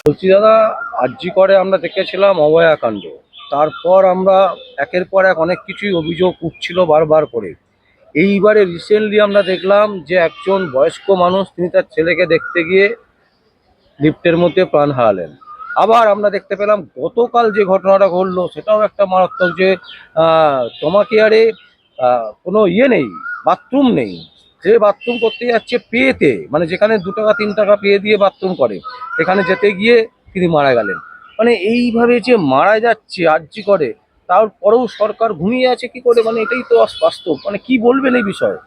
বলছি দাদা, আরজি করে আমরা দেখেছিলাম অভয়াকাণ্ড। তারপর আমরা একের পর এক অনেক কিছুই অভিযোগ উঠছিল বারবার করে। এইবারে রিসেন্টলি আমরা দেখলাম যে একজন বয়স্ক মানুষ তিনি তার ছেলেকে দেখতে গিয়ে লিফটের মধ্যে প্রাণ হারালেন। আবার আমরা দেখতে পেলাম গতকাল যে ঘটনাটা ঘটলো সেটাও একটা মারাত্মক, যে তোমাকে কোনো ইয়ে নেই, বাথরুম নেই। যে বাথরুম করতে যাচ্ছে পেয়েতে, মানে যেখানে 2 টাকা 3 টাকা পেয়ে দিয়ে বাথরুম করে, সেখানে যেতে গিয়ে তিনি মারা গেলেন। মানে এইভাবে যে মারা যাচ্ছে আরজি করে, তারপরেও সরকার ঘুমিয়ে আছে কি করে? মানে এটাই তো বাস্তব। মানে কি বলবেন এই বিষয়ে?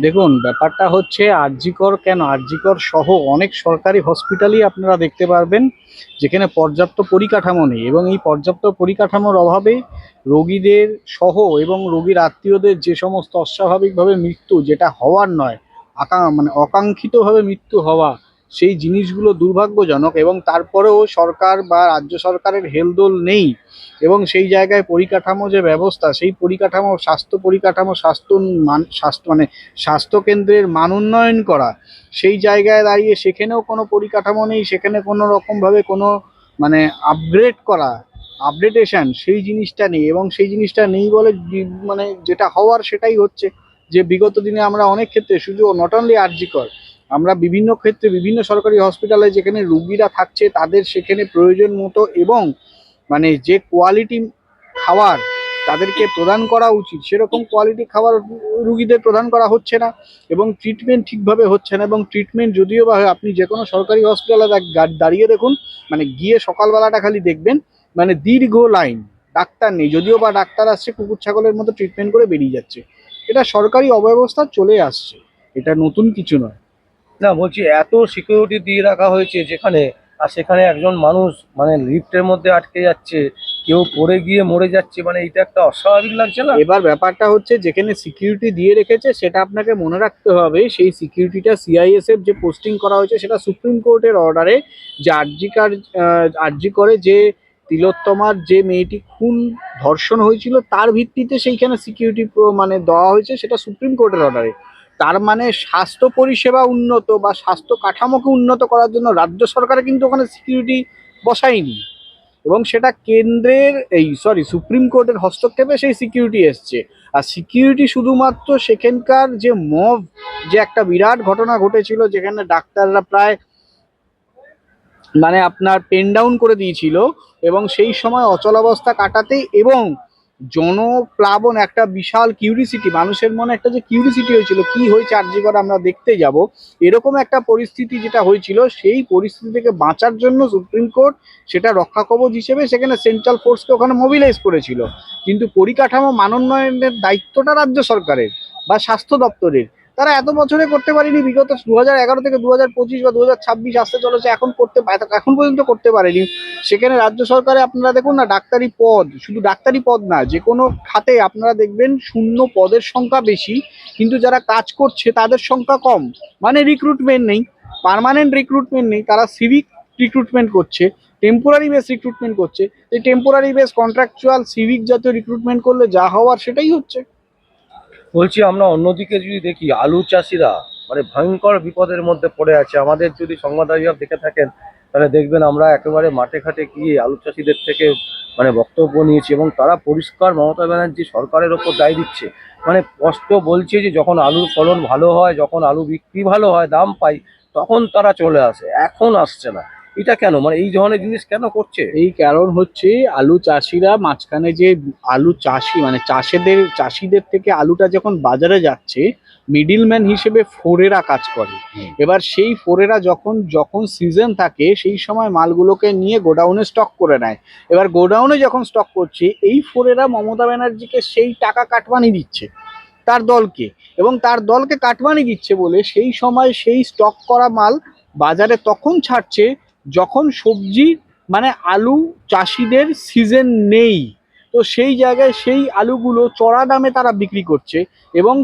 দেখুন, ব্যাপারটা হচ্ছে আরজিকর কেন, আরজিকর সহ অনেক সরকারি হসপিটালই আপনারা দেখতে পারবেন যেখানে পর্যাপ্ত পরিকাঠামো নেই, এবং এই পর্যাপ্ত পরিকাঠামোর অভাবে রোগীদের সহ এবং রোগীর আত্মীয়দের যে সমস্ত অস্বাভাবিকভাবে মৃত্যু, যেটা হওয়ার নয়, মানে অকাঙ্ক্ষিতভাবে মৃত্যু হওয়া, সেই জিনিসগুলো দুর্ভাগ্যজনক। এবং তারপরেও সরকার বা রাজ্য সরকারের হেলদোল নেই, এবং সেই জায়গায় পরিকাঠামো যে ব্যবস্থা, সেই পরিকাঠামো, স্বাস্থ্য পরিকাঠামো, স্বাস্থ্য মানে স্বাস্থ্যকেন্দ্রের মান উন্নয়ন করা, সেই জায়গায় দাঁড়িয়ে সেখানেও কোনো পরিকাঠামো নেই, সেখানে কোনো রকমভাবে কোনো মানে আপগ্রেড করা, আপডেটেশন, সেই জিনিসটা নেই। এবং সেই জিনিসটা নেই বলে মানে যেটা হওয়ার সেটাই হচ্ছে, যে বিগত দিনে আমরা অনেক ক্ষেত্রে, শুধু নট অনলি আরজিকর, আমরা বিভিন্ন ক্ষেত্রে বিভিন্ন সরকারি হসপিটালে যেখানে রুগীরা থাকছে তাদের সেখানে প্রয়োজন মতো এবং মানে যে কোয়ালিটি খাবার তাদেরকে প্রদান করা উচিত, সেরকম কোয়ালিটি খাবার রুগীদের প্রদান করা হচ্ছে না, এবং ট্রিটমেন্ট ঠিকভাবে হচ্ছে না। এবং ট্রিটমেন্ট যদিও বা হয়, আপনি যে কোনো সরকারি হসপিটালে দাঁড়িয়ে দেখুন, মানে গিয়ে সকালবেলাটা খালি দেখবেন, মানে দীর্ঘ লাইন, ডাক্তার নেই, যদিও বা ডাক্তার আসছে কুকুর ছাগলের মতো ট্রিটমেন্ট করে বেরিয়ে যাচ্ছে। এটা সরকারি অব্যবস্থা চলে আসছে, এটা নতুন কিছু নয়। না, বলছি এত সিকিউরিটি দিয়ে রাখা হয়েছে যেখানে, আর সেখানে একজন মানুষ মানে লিফটের মধ্যে আটকে যাচ্ছে, কেউ পড়ে গিয়ে মরে যাচ্ছে। মানে এটা একটা অস্বাভাবিক লাগছে না? এবার ব্যাপারটা হচ্ছে, যেখানে সিকিউরিটি দিয়ে রেখেছে সেটা আপনাকে মনে রাখতে হবে, সেই সিকিউরিটিটা সিআইএসএফ যে পোস্টিং করা হয়েছে সেটা সুপ্রিম কোর্টের অর্ডারে, যে আরজি করে যে তিলোত্তমার যে মেয়েটি ধর্ষণ হয়েছিল তার ভিত্তিতে সেইখানে সিকিউরিটি মানে দেওয়া হয়েছে, সেটা সুপ্রিম কোর্টের অর্ডারে। তার মানে স্বাস্থ্য পরিষেবা উন্নত বা স্বাস্থ্য কাঠামোকে উন্নত করার জন্য রাজ্য সরকার কিন্তু ওখানে সিকিউরিটি বসায়নি, এবং সেটা কেন্দ্রের সুপ্রিম কোর্টের হস্তক্ষেপে সেই সিকিউরিটি এসছে। আর সিকিউরিটি শুধুমাত্র সেখানকার যে যে একটা বিরাট ঘটনা ঘটেছিল, যেখানে ডাক্তাররা প্রায় মানে আপনার পেন ডাউন করে দিয়েছিল, এবং সেই সময় অচলাবস্থা কাটাতে এবং জনপ্লাবন, একটা বিশাল কিউরিসিটি, মানুষের মনে একটা যে কিউরিসিটি হয়েছিল কি হয়েছে আরজিকর আমরা দেখতে যাব, এরকম একটা পরিস্থিতি যেটা হয়েছিল, সেই পরিস্থিতি থেকে বাঁচার জন্য সুপ্রিম কোর্ট সেটা রক্ষা কবচ হিসেবে সেখানে সেন্ট্রাল ফোর্সকে ওখানে মোবিলাইজ করেছিল। কিন্তু পরিকাঠামো মানোন্নয়নের দায়িত্বটা রাজ্য সরকারের বা স্বাস্থ্য দপ্তরের, তারা এত বছরে করতে পারেনি। বিগত 2011 থেকে 2025 বা 2026 আসতে চলেছে, এখন পর্যন্ত করতে পারেনি। সেখানে রাজ্য সরকারে আপনারা দেখুন না, ডাক্তারি পদ, শুধু ডাক্তারি পদ না, যে কোনো খাতে আপনারা দেখবেন শূন্য পদের সংখ্যা বেশি, কিন্তু যারা কাজ করছে তাদের সংখ্যা কম। মানে রিক্রুটমেন্ট নেই, পার্মানেন্ট রিক্রুটমেন্ট নেই, তারা সিভিক রিক্রুটমেন্ট করছে, টেম্পোরারি বেস রিক্রুটমেন্ট করছে। এই টেম্পোরারি বেস, কন্ট্রাকচুয়াল, সিভিক জাতীয় রিক্রুটমেন্ট করলে যা হওয়ার সেটাই হচ্ছে। বলছি আমরা অন্যদিকে যদি দেখি, আলু চাষিরা মানে ভয়ঙ্কর বিপদের মধ্যে পড়ে আছে। আমাদের যদি সংবাদ দেখে থাকেন, তাহলে দেখবেন আমরা একেবারে মাঠে ঘাটে গিয়ে আলু চাষিদের থেকে মানে বক্তব্য নিয়েছি, এবং তারা পরিষ্কার মমতা ব্যানার্জি সরকারের ওপর দায় দিচ্ছে। মানে স্পষ্ট বলছে যে যখন আলুর ফলন ভালো হয়, যখন আলু বিক্রি ভালো হয়, দাম পাই, তখন তারা চলে আসে, এখন আসছে না। এটা কেন? মানে এই ধরনের জিনিস কেন করছে? এই কারণ হচ্ছে, আলু চাষিরা মাঝখানে যে আলু চাষি মানে চাষিদের থেকে আলুটা যখন বাজারে যাচ্ছে, মিডিলম্যান হিসেবে ফোরেরা কাজ করে। এবার সেই ফোরেরা যখন যখন সিজন থাকে সেই সময় মালগুলোকে নিয়ে গোডাউনে স্টক করে নেয়। এবার গোডাউনে যখন স্টক করছে, এই ফোরেরা মমতা ব্যানার্জিকে সেই টাকা কাটমানি দিচ্ছে তার দলকে, এবং তার দলকে কাটমানি দিচ্ছে বলে সেই সময় সেই স্টক করা মাল বাজারে তখন ছাড়ছে যখন সবজি মানে আলু চাষিদের সিজন নেই। তো সেই জায়গায় সেই আলুগুলো চড়া দামে তারা বিক্রি করছে, এবং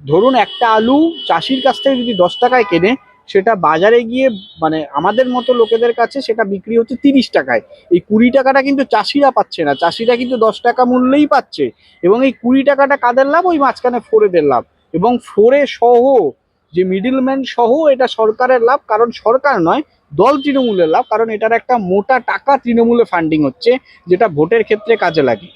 ধরুন একটা আলু চাষির কাছ থেকে যদি 10 টাকায় কেনে, সেটা বাজারে গিয়ে মানে আমাদের মতো লোকেদের কাছে সেটা বিক্রি হচ্ছে 30 টাকায়। এই 20 টাকাটা কিন্তু চাষিরা পাচ্ছে না, চাষিরা কিন্তু 10 টাকা মূল্যেই পাচ্ছে, এবং এই 20 টাকাটা কাদের লাভ? ওই মাঝখানে ফোরেদের লাভ। এবং ফোরে সহ যে মিডলম্যান সহ এটা সরকারের লাভ, কারণ সরকার নয়, দল তৃণমূলের লাভ, কারণ এটার একটা মোটা টাকা তৃণমূলে ফান্ডিং হচ্ছে, যেটা ভোটের ক্ষেত্রে কাজে লাগে।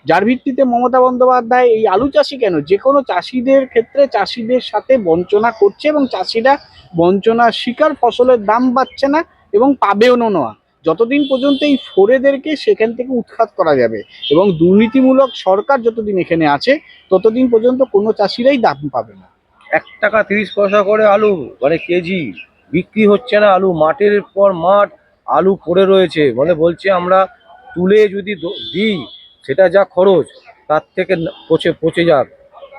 যার ভিত্তিতে মমতা বন্দ্যোপাধ্যায় এই আলু চাষি কেন, যে কোনো চাষিদের ক্ষেত্রে চাষিদের সাথে বঞ্চনা করছে, এবং চাষিরা বঞ্চনার শিকার, ফসলের দাম পাচ্ছে না এবং পাবেও না যতদিন পর্যন্ত এই ফোরেদেরকে সেখান থেকে উৎখাত করা যাবে। এবং দুর্নীতিমূলক সরকার যতদিন এখানে আছে ততদিন পর্যন্ত কোনো চাষিরাই দাম পাবে না। 1 টাকা 30 পয়সা করে আলু, মানে কেজি বিক্রি হচ্ছে না। আলু মাঠের পর মাঠ আলু পড়ে রয়েছে, মানে বলছে আমরা তুলে যদি দিই সেটা যা খরচ, তার থেকে পচে পচে যাক,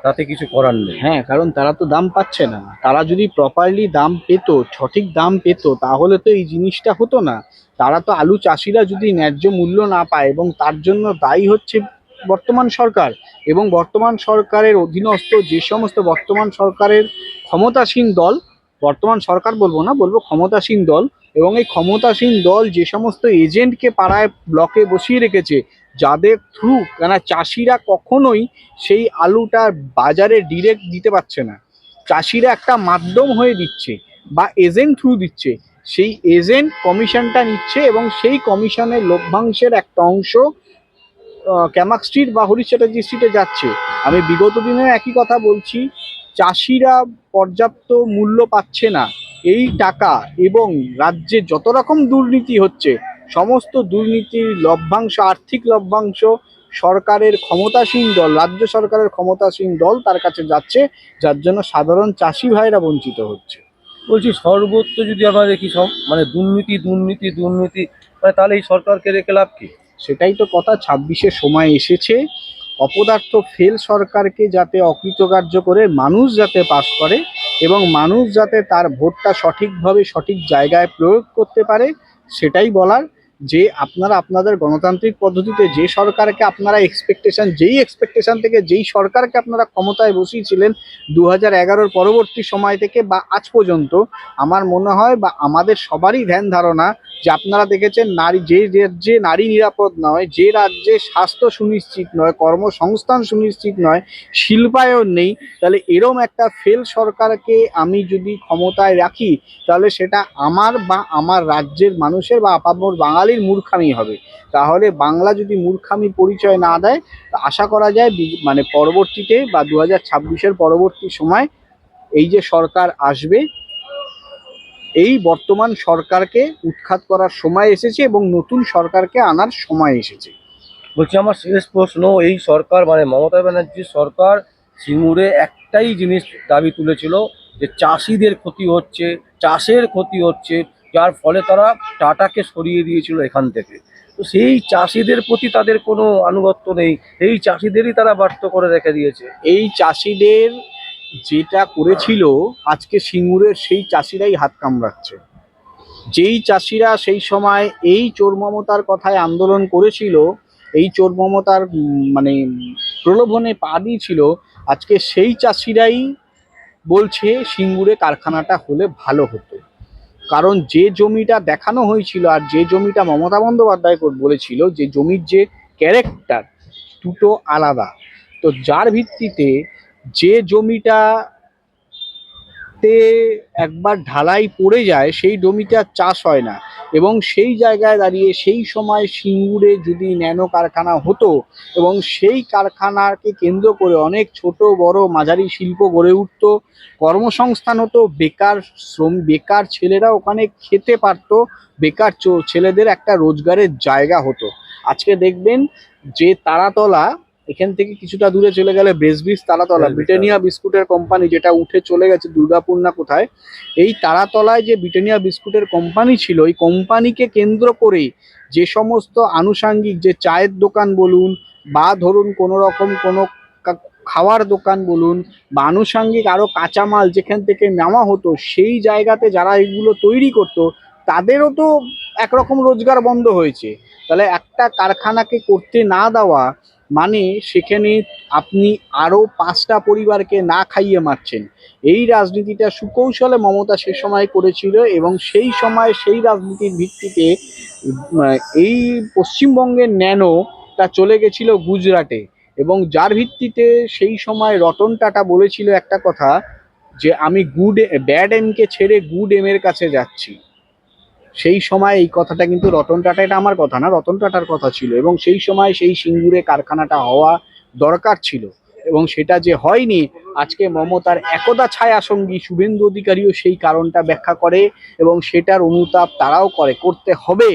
তাতে কিছু করার নেই। হ্যাঁ, কারণ তারা তো দাম পাচ্ছে না। তারা যদি প্রপারলি দাম পেত, সঠিক দাম পেত, তাহলে তো এই জিনিসটা হতো না। তারা তো, আলু চাষিরা যদি ন্যায্য মূল্য না পায়, এবং তার জন্য দায়ী হচ্ছে বর্তমান সরকার এবং বর্তমান সরকারের অধীনস্থ যে সমস্ত বর্তমান সরকারের ক্ষমতাসীন দল, বর্তমান সরকার বলবো না, বলবো ক্ষমতাসীন দল, এবং এই ক্ষমতাসীন দল যে সমস্ত এজেন্টকে পাড়ায় ব্লকে বসিয়ে রেখেছে, যাদের থ্রু, কেন চাষিরা কখনোই সেই আলুটা বাজারে ডিরেক্ট দিতে পারছে না, চাষিরা একটা মাধ্যম হয়ে দিচ্ছে বা এজেন্ট থ্রু দিচ্ছে, সেই এজেন্ট কমিশনটা নিচ্ছে, এবং সেই কমিশনের লভ্যাংশের একটা অংশ ক্যামাক স্ট্রিট বা হরিশ চ্যাটার্জি স্ট্রিটে যাচ্ছে। আমি বিগত দিনে একই কথা বলছি, চাষিরা পর্যাপ্ত মূল্য পাচ্ছে না, এই টাকা, এবং রাজ্যে যত রকম দুর্নীতি হচ্ছে সমস্ত দুর্নীতির লভ্যাংশ, আর্থিক লভ্যাংশ সরকারের ক্ষমতাসীন দল, রাজ্য সরকারের ক্ষমতাসীন দল তার কাছে যাচ্ছে, যার জন্য সাধারণ চাষি ভাইরা বঞ্চিত হচ্ছে। বলছি সর্বত্র যদি আমরা দেখি সব মানে দুর্নীতি দুর্নীতি দুর্নীতি, মানে তাহলে এই সরকারকে রেখে লাভ কি? সেটাই তো কথা, 26-এর সময় এসেছে অপদার্থ ফেল সরকারকে যাতে অকৃতকার্য করে মানুষ যাতে পাস করে, এবং মানুষ যাতে তার ভোটটা সঠিকভাবে সঠিক জায়গায় প্রয়োগ করতে পারে, সেটাই বলার। যে আপনারা আপনাদের গণতান্ত্রিক পদ্ধতিতে যে সরকারকে আপনারা যেই এক্সপেকটেশন থেকে যেই সরকারকে আপনারা ক্ষমতায় বসিয়েছিলেন 2011-র পরবর্তী সময় থেকে বা আজ পর্যন্ত, আমার মনে হয় বা আমাদের সবারই ধ্যান ধারণা যে আপনারা দেখেছেন, নারী যে রাজ্যে নারী নিরাপদ নয়, যে রাজ্যে স্বাস্থ্য সুনিশ্চিত নয়, কর্মসংস্থান সুনিশ্চিত নয়, শিল্পায়ন নেই, তাহলে এরম একটা ফেল সরকারকে আমি যদি ক্ষমতায় রাখি, তাহলে সেটা আমার বা আমার রাজ্যের মানুষের বা আপামর বাঙালির মূর্খামি হবে। তাহলে বাংলা যদি মূর্খামি পরিচয় না দেয়, তা আশা করা যায় মানে পরবর্তীতে বা 2026-এর পরবর্তী সময় এই যে সরকার আসবে, এই বর্তমান সরকারকে উৎখাত করার সময় এসেছে এবং নতুন সরকারকে আনার সময় এসেছে। বলছি আমার শেষ প্রশ্ন, এই সরকার মানে মমতা ব্যানার্জির সরকার সিঙ্গুরে একটাই জিনিস দাবি তুলেছিল, যে চাষিদের ক্ষতি হচ্ছে, চাষের ক্ষতি হচ্ছে, যার ফলে তারা টাটাকে সরিয়ে দিয়েছিল এখান থেকে। তো সেই চাষিদের প্রতি তাদের কোনো আনুগত্য নেই, এই চাষিদেরই তারা ব্যর্থ করে রেখে দিয়েছে। এই চাষিদের যেটা করেছিল, আজকে সিঙ্গুরের সেই চাষিরাই হাত কামড়াচ্ছে। যেই চাষিরা সেই সময় এই চোর মমতার কথায় আন্দোলন করেছিল, এই চোর মমতার মানে প্রলোভনে পা দিয়েছিল, আজকে সেই চাষিরাই বলছে সিঙ্গুরে কারখানাটা হলে ভালো হতো। কারণ যে জমিটা দেখানো হয়েছিল আর যে জমিটা মমতা বন্দ্যোপাধ্যায় বলেছিল, যে জমির যে ক্যারেক্টার দুটো আলাদা। তো যার ভিত্তিতে যে জমিটা একবার ঢালাই পড়ে যায়, সেই জমিতে আর চাষ হয় না, এবং সেই জায়গায় দাঁড়িয়ে সেই সময় সিঙ্গুরে যদি ন্যানো কারখানা হতো, এবং সেই কারখানাকে কেন্দ্র করে অনেক ছোট বড় মাঝারি শিল্প গড়ে উঠতো, কর্মসংস্থান হতো, বেকার ছেলেরা ওখানে খেতে পারতো, বেকার ছেলেদের একটা রোজগারের জায়গা হতো। আজকে দেখবেন যে তারাতলা, এখান থেকে কিছুটা দূরে চলে গেলে ব্রেসব্রিজ তারাতলা, ব্রিটানিয়া বিস্কুটের কোম্পানি, যেটা উঠে চলে গেছে দুর্গাপুর না কোথায়, এই তারাতলায় যে ব্রিটানিয়া বিস্কুটের কোম্পানি ছিল, এই কোম্পানিকে কেন্দ্র করে যে সমস্ত আনুষাঙ্গিক, যে চায়ের দোকান বলুন বা ধরুন কোনো রকম কোনো খাওয়ার দোকান বলুন বা আনুষাঙ্গিক আরও কাঁচামাল যেখান থেকে নেওয়া হতো, সেই জায়গাতে যারা এগুলো তৈরি করতো তাদেরও তো একরকম রোজগার বন্ধ হয়েছে। তাহলে একটা কারখানাকে করতে না দেওয়া মানে সেখানে আপনি আরও 5টা পরিবারকে না খাইয়ে মারছেন। এই রাজনীতিটা সুকৌশলে মমতা সে সময় করেছিল, এবং সেই সময় সেই রাজনীতির ভিত্তিতে এই পশ্চিমবঙ্গের ন্যানোটা চলে গেছিল গুজরাটে, এবং যার ভিত্তিতে সেই সময় রতন টাটা বলেছিল একটা কথা, যে আমি ব্যাড এমকে ছেড়ে গুড এম এর কাছে যাচ্ছি, সেই সময় এই কথাটা কিন্তু রতন টাটা, এটা আমার কথা না, রতন টাটার কথা ছিল। এবং সেই সময় সেই সিঙ্গুরে কারখানাটা হওয়া দরকার ছিল, এবং সেটা যে হয়নি, আজকে মমতার একদা ছায়া সঙ্গী শুভেন্দু অধিকারীও সেই কারণটা ব্যাখ্যা করে, এবং সেটার অনুতাপ তারাও করতে হবে।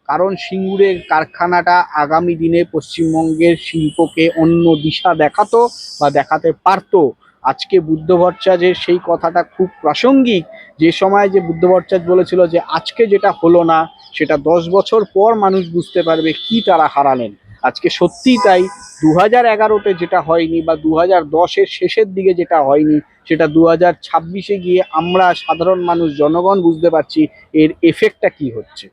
কারণ সিঙ্গুরের কারখানাটা আগামী দিনে পশ্চিমবঙ্গের শিল্পকে অন্য দিশা দেখাতো বা দেখাতে পারতো। আজকে বুদ্ধ ভট্টাচার্যের সেই কথাটা খুব প্রাসঙ্গিক, যে সময় যে বুদ্ধ ভট্টাচার্য বলেছিল যে আজকে যেটা হলো না সেটা 10 বছর পর মানুষ বুঝতে পারবে কি তারা হারালেন। আজকে সত্যিই তাই, 2011-তে যেটা হয়নি বা 2010-এর শেষের দিকে যেটা হয়নি, সেটা 2026-এ গিয়ে আমরা সাধারণ মানুষ জনগণ বুঝতে পারছি এর এফেক্টটা কি হচ্ছে।